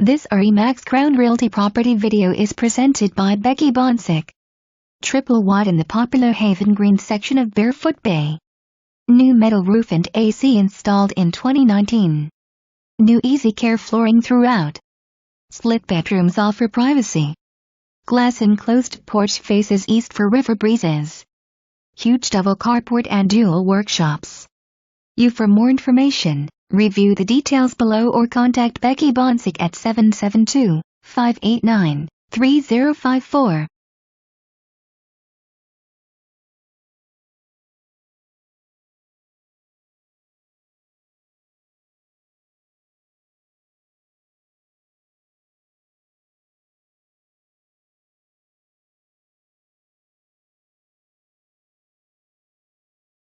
This RE/MAX Crown Realty property video is presented by Becky Boncek. Triple wide in the popular Haven Green section of Barefoot Bay. New metal roof and AC installed in 2019. New easy care flooring throughout. Split bedrooms offer privacy. Glass enclosed porch faces east for river breezes. Huge double carport and dual workshops. For more information, review the details below or contact Becky Boncek at 772-589-3054.